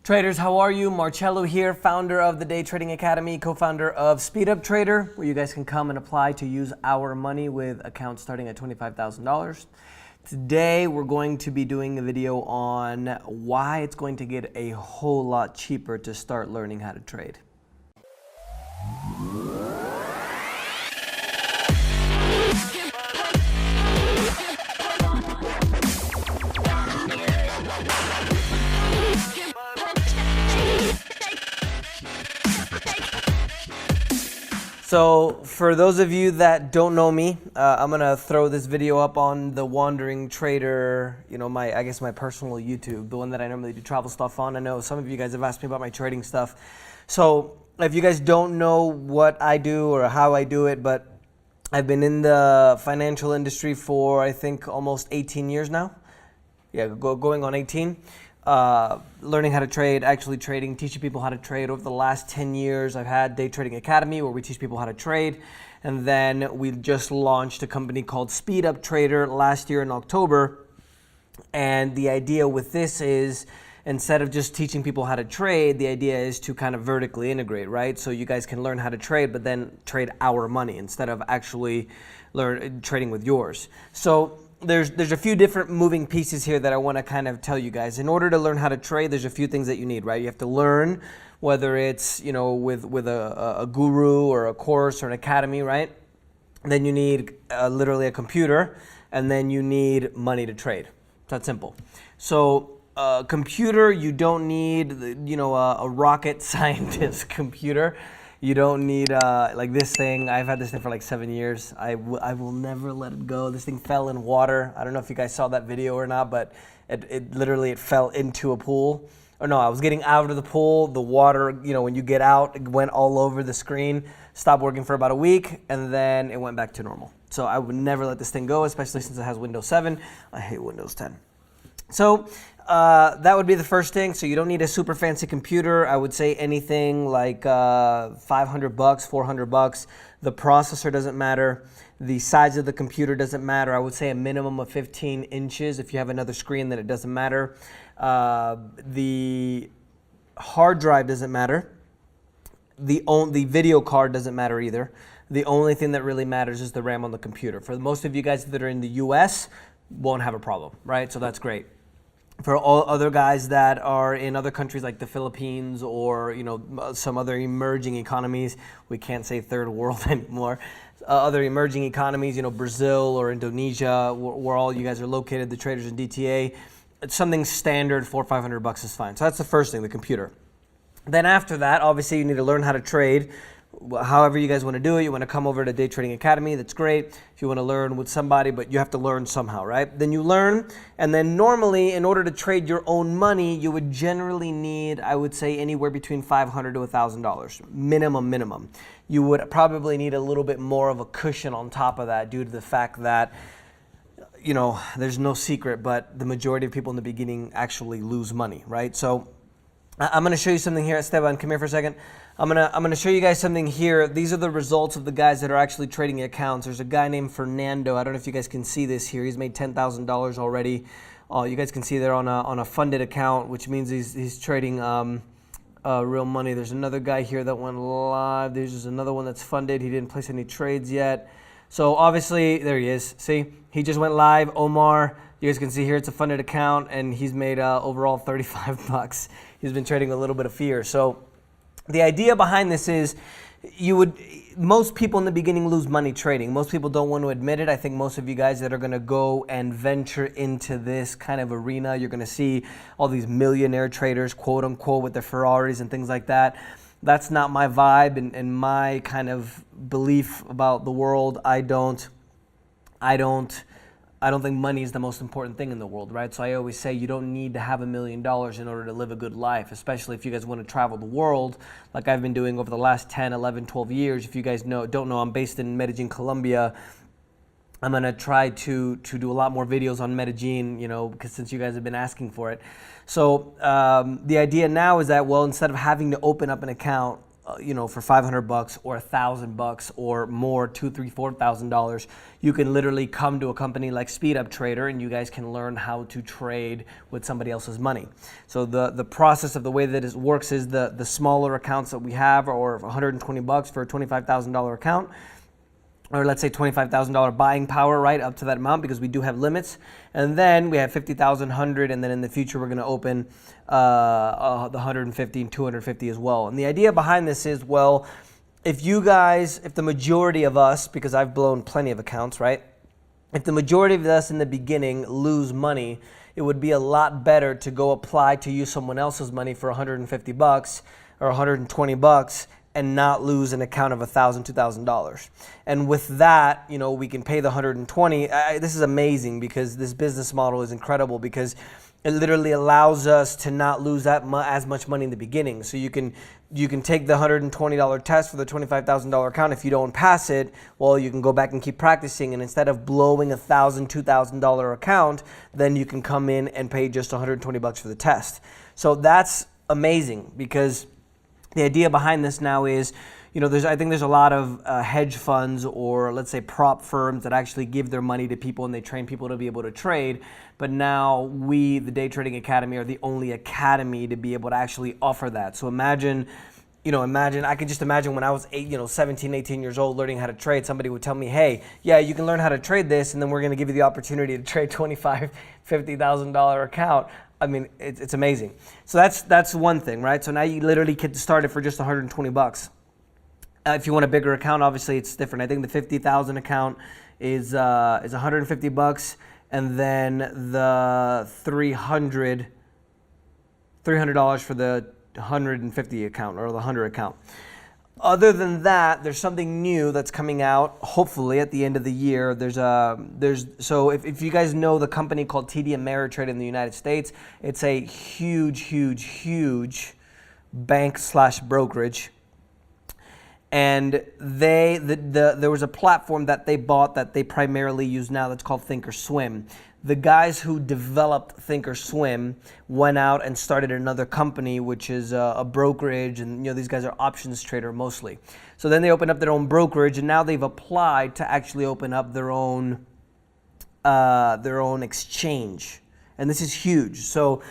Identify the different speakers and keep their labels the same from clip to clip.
Speaker 1: Traders, how are you? Marcello here, founder of the Day Trading Academy, co-founder of SpeedUp Trader, where you guys can come and apply to use our money with accounts starting at $25,000. Today, we're going to be doing a video on why it's going to get a whole lot cheaper to start learning how to trade. So for those of you that don't know me, I'm gonna throw this video up on the Wandering Trader, I guess my personal YouTube, the one that I normally do travel stuff on. I know some of you guys have asked me about my trading stuff. So if you guys don't know what I do or how I do it, but I've been in the financial industry for I think almost 18 years now. Yeah, going on 18. Learning how to trade, actually trading, teaching people how to trade. Over the last 10 years, I've had Day Trading Academy where we teach people how to trade. And then we just launched a company called SpeedUp Trader last year in October. And the idea with this is, instead of just teaching people how to trade, the idea is to kind of vertically integrate, right? So you guys can learn how to trade, but then trade our money instead of actually trading with yours. So there's a few different moving pieces here that I want to kind of tell you guys. In order to learn how to trade, there's a few things that you need, right? You have to learn, whether it's with a guru or a course or an academy, right? Then you need literally a computer, and then you need money to trade. It's that simple. So computer, you don't need a rocket scientist computer. You don't need like this thing. I've had this thing for like 7 years. I will never let it go. This thing fell in water. I don't know if you guys saw that video or not, but it literally fell into a pool. Or no, I was getting out of the pool. The water, when you get out, it went all over the screen. Stopped working for about a week, and then it went back to normal. So I would never let this thing go, especially since it has Windows 7. I hate Windows 10. So that would be the first thing. So you don't need a super fancy computer. I would say anything like $500, $400. The processor doesn't matter. The size of the computer doesn't matter. I would say a minimum of 15 inches. If you have another screen, then it doesn't matter. The hard drive doesn't matter. The video card doesn't matter either. The only thing that really matters is the RAM on the computer. For most of you guys that are in the US, won't have a problem, right? So that's great. For all other guys that are in other countries like the Philippines or some other emerging economies, we can't say third world anymore. Other emerging economies, Brazil or Indonesia, where all you guys are located, the traders in DTA, it's something standard, $400 or $500 is fine. So that's the first thing, the computer. Then after that, obviously you need to learn how to trade. However you guys want to do it, you want to come over to Day Trading Academy, that's great. If you want to learn with somebody, but you have to learn somehow, right? Then you learn, and then normally in order to trade your own money, you would generally need, I would say, anywhere between $500 to $1,000, minimum. You would probably need a little bit more of a cushion on top of that due to the fact that, there's no secret, but the majority of people in the beginning actually lose money, right? So I'm going to show you something here. Esteban, come here for a second. I'm gonna show you guys something here. These are the results of the guys that are actually trading accounts. There's a guy named Fernando. I don't know if you guys can see this here. He's made $10,000 already. You guys can see there on a funded account, which means he's trading real money. There's another guy here that went live. There's just another one that's funded. He didn't place any trades yet. So obviously, there he is. See, he just went live. Omar, you guys can see here it's a funded account, and he's made overall $35. He's been trading a little bit of fear. So the idea behind this is most people in the beginning lose money trading. Most people don't want to admit it. I think most of you guys that are going to go and venture into this kind of arena, you're going to see all these millionaire traders, quote unquote, with their Ferraris and things like that. That's not my vibe and my kind of belief about the world. I don't think money is the most important thing in the world, right? So I always say you don't need to have $1 million in order to live a good life, especially if you guys want to travel the world like I've been doing over the last 10, 11, 12 years. If you guys don't know, I'm based in Medellin, Colombia. I'm going to try to do a lot more videos on Medellin, because since you guys have been asking for it. So the idea now is that, well, instead of having to open up an account for $500 or $1,000 or more, $2,000, $3,000, $4,000, you can literally come to a company like SpeedUp Trader and you guys can learn how to trade with somebody else's money. So the process of the way that it works is the smaller accounts that we have are $120 for a $25,000 account, or let's say $25,000 buying power, right, up to that amount, because we do have limits. And then we have 50,000, 100, and then in the future we're going to open the 150 and 250 as well. And the idea behind this is, well, if the majority of us, because I've blown plenty of accounts, right, if the majority of us in the beginning lose money, it would be a lot better to go apply to use someone else's money for $150 or $120 and not lose an account of $1,000, $2,000. And with that, we can pay the 120. This is amazing because this business model is incredible because it literally allows us to not lose as much money in the beginning. So you can take the $120 test for the $25,000 account. If you don't pass it, well, you can go back and keep practicing. And instead of blowing a $1,000, $2,000 account, then you can come in and pay just $120 for the test. So that's amazing because the idea behind this now is, I think there's a lot of hedge funds or let's say prop firms that actually give their money to people and they train people to be able to trade. But now we, the Day Trading Academy, are the only academy to be able to actually offer that. So imagine, I could just imagine when I was 17, 18 years old learning how to trade, somebody would tell me, hey, yeah, you can learn how to trade this and then we're going to give you the opportunity to trade $25,000, $50,000 account. I mean, it's amazing. So that's one thing, right? So now you literally get started for just $120. If you want a bigger account, obviously it's different. I think the 50,000 account is $150, and then the $300 for the 150 account or the 100 account. Other than that, there's something new that's coming out, hopefully at the end of the year. So if you guys know the company called TD Ameritrade in the United States, it's a huge bank/brokerage. And there was a platform that they bought that they primarily use now that's called Thinkorswim. The guys who developed Thinkorswim went out and started another company, which is a brokerage, and these guys are options trader mostly. So then they opened up their own brokerage, and now they've applied to actually open up their own exchange, and this is huge. So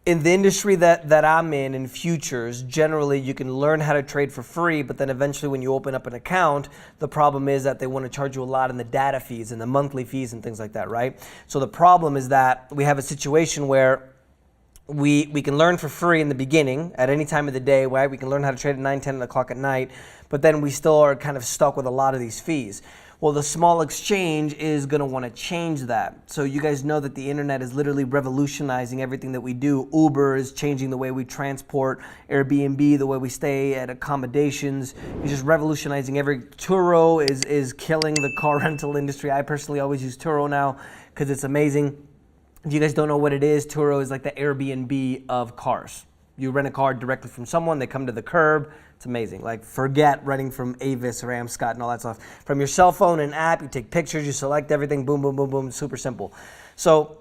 Speaker 1: in the industry that I'm in futures, generally you can learn how to trade for free, but then eventually when you open up an account, the problem is that they want to charge you a lot in the data fees and the monthly fees and things like that, right? So the problem is that we have a situation where we can learn for free in the beginning at any time of the day, right? We can learn how to trade at 9, 10 o'clock at night, but then we still are kind of stuck with a lot of these fees. Well, the small exchange is going to want to change that. So you guys know that the internet is literally revolutionizing everything that we do. Uber is changing the way we transport, Airbnb, the way we stay at accommodations. It's just revolutionizing Turo is killing the car rental industry. I personally always use Turo now because it's amazing. If you guys don't know what it is, Turo is like the Airbnb of cars. You rent a car directly from someone, they come to the curb. It's amazing. Like, forget renting from Avis or Amscot and all that stuff. From your cell phone and app, you take pictures, you select everything, boom, boom, boom, boom, super simple. So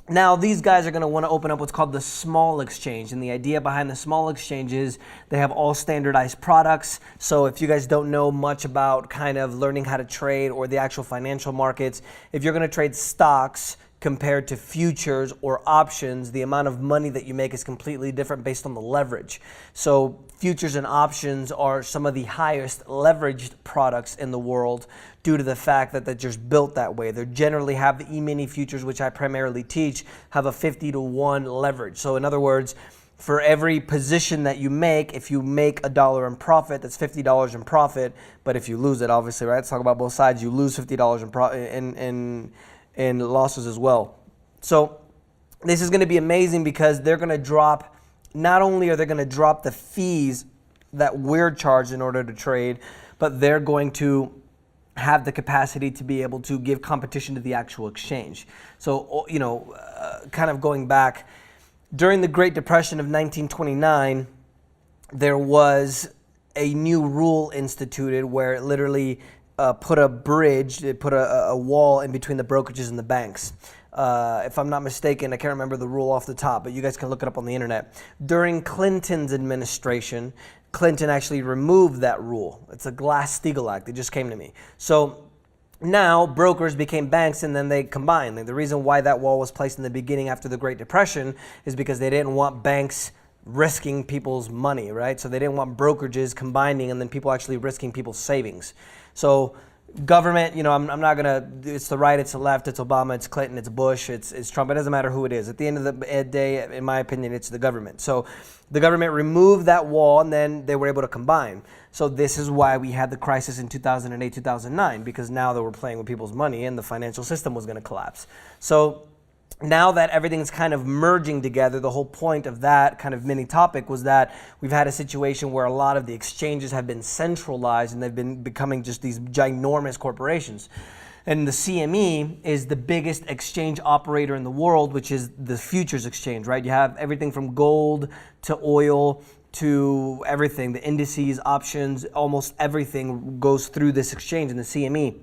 Speaker 1: now these guys are going to want to open up what's called the small exchange. And the idea behind the small exchange is they have all standardized products. So if you guys don't know much about kind of learning how to trade or the actual financial markets, if you're going to trade stocks compared to futures or options, the amount of money that you make is completely different based on the leverage. So futures and options are some of the highest leveraged products in the world due to the fact that they're just built that way. They generally have the E-mini futures, which I primarily teach, have a 50-to-1 leverage. So in other words, for every position that you make, if you make $1 in profit, that's $50 in profit. But if you lose it, obviously, right? Let's talk about both sides. You lose $50 in losses as well. So this is going to be amazing because they're going to drop, not only are they going to drop the fees that we're charged in order to trade, but they're going to have the capacity to be able to give competition to the actual exchange. So, kind of going back, during the Great Depression of 1929, there was a new rule instituted where it literally put a bridge, it put a wall in between the brokerages and the banks. if I'm not mistaken, I can't remember the rule off the top, but you guys can look it up on the internet. During Clinton's administration, Clinton actually removed that rule. It's a Glass-Steagall Act. It just came to me. So now brokers became banks and then they combined. The reason why that wall was placed in the beginning after the Great Depression is because they didn't want banks risking people's money, right? So they didn't want brokerages combining and then people actually risking people's savings. So government, you know, I'm not gonna, it's the right, it's the left, it's Obama, it's Clinton, it's Bush, it's Trump, it doesn't matter who it is. At the end of the day, in my opinion, it's the government. So the government removed that wall and then they were able to combine. So this is why we had the crisis in 2008, 2009, because now they were playing with people's money and the financial system was gonna collapse. So now that everything's kind of merging together, the whole point of that kind of mini topic was that we've had a situation where a lot of the exchanges have been centralized and they've been becoming just these ginormous corporations. And the CME is the biggest exchange operator in the world, which is the futures exchange, right? You have everything from gold to oil to everything, the indices, options, almost everything goes through this exchange in the CME.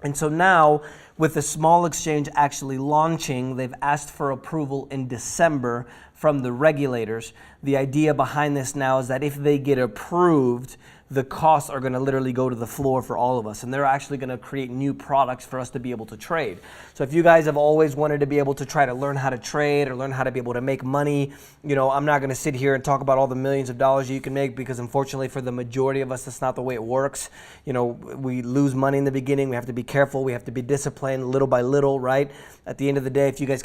Speaker 1: And so now, with the small exchange actually launching, they've asked for approval in December from the regulators. The idea behind this now is that if they get approved, the costs are going to literally go to the floor for all of us. And they're actually going to create new products for us to be able to trade. So if you guys have always wanted to be able to try to learn how to trade or learn how to be able to make money, you know, I'm not going to sit here and talk about all the millions of dollars you can make because unfortunately for the majority of us, that's not the way it works. You know, we lose money in the beginning. We have to be careful. We have to be disciplined little by little, right? At the end of the day, if you guys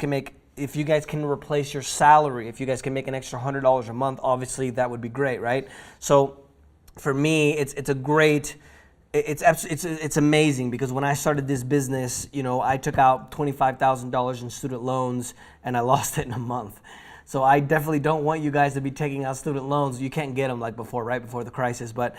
Speaker 1: can replace your salary, if you guys can make an extra $100 a month, obviously that would be great, right? So for me, it's amazing because when I started this business, you know, I took out $25,000 in student loans and I lost it in a month. So I definitely don't want you guys to be taking out student loans. You can't get them like before, right before the crisis, but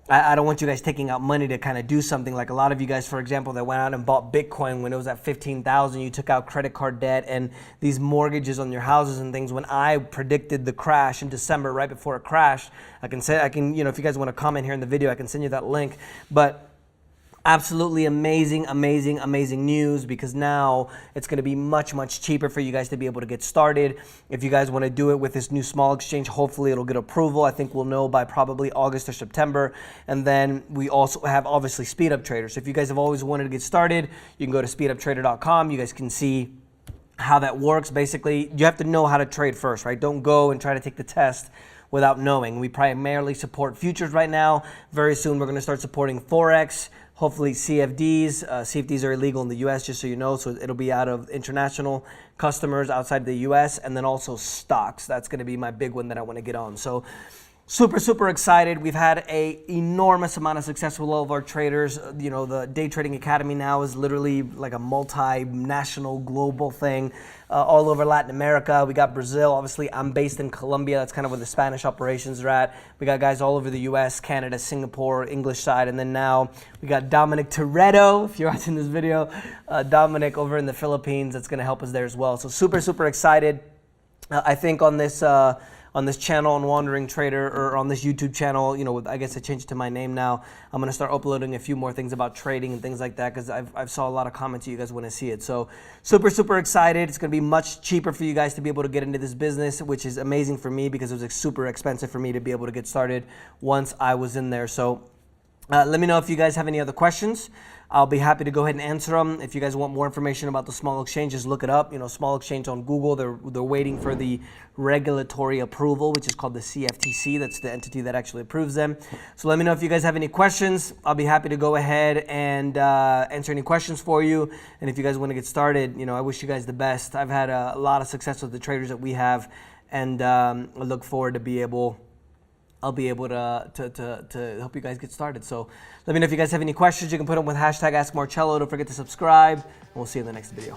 Speaker 1: I don't want you guys taking out money to kind of do something. Like a lot of you guys, for example, that went out and bought Bitcoin when it was at 15,000, you took out credit card debt and these mortgages on your houses and things. When I predicted the crash in December, right before it crashed, I can, you know, if you guys want to comment here in the video, I can send you that link. But absolutely amazing news because now it's going to be much cheaper for you guys to be able to get started. If you guys want to do it with this new small exchange, hopefully it'll get approval. I think we'll know by probably August or September. And then we also have obviously SpeedUp Trader. So if you guys have always wanted to get started, you can go to speeduptrader.com. You guys can see how that works. Basically, you have to know how to trade first, right? Don't go and try to take the test without knowing. We primarily support futures right now. Very soon we're going to start supporting Forex. Hopefully CFDs. CFDs are illegal in the US, just so you know, so it'll be out of international customers outside the US, and then also stocks. That's going to be my big one that I want to get on. So super excited. We've had an enormous amount of success with all of our traders. You know, the Day Trading Academy now is literally like a multinational global thing all over Latin America. We got Brazil. Obviously, I'm based in Colombia. That's kind of where the Spanish operations are at. We got guys all over the US, Canada, Singapore, English side. And then now we got Dominic Toretto, if you're watching this video, Dominic over in the Philippines. That's going to help us there as well. So super excited. I think on this channel on Wandering Trader, or on this YouTube channel, you know, I guess I changed it to my name now. I'm going to start uploading a few more things about trading and things like that because I've saw a lot of comments you guys want to see it. So super excited. It's going to be much cheaper for you guys to be able to get into this business, which is amazing for me because it was super expensive for me to be able to get started once I was in there. So let me know if you guys have any other questions. I'll be happy to go ahead and answer them. If you guys want more information about the small exchange, just look it up. You know, small exchange on Google. They're waiting for the regulatory approval, which is called the CFTC. That's the entity that actually approves them. So let me know if you guys have any questions. I'll be happy to go ahead and answer any questions for you. And if you guys want to get started, you know, I wish you guys the best. I've had a lot of success with the traders that we have, and I look forward to I'll be able to help you guys get started. So let me know if you guys have any questions. You can put them with hashtag AskMarcello. Don't forget to subscribe, and we'll see you in the next video.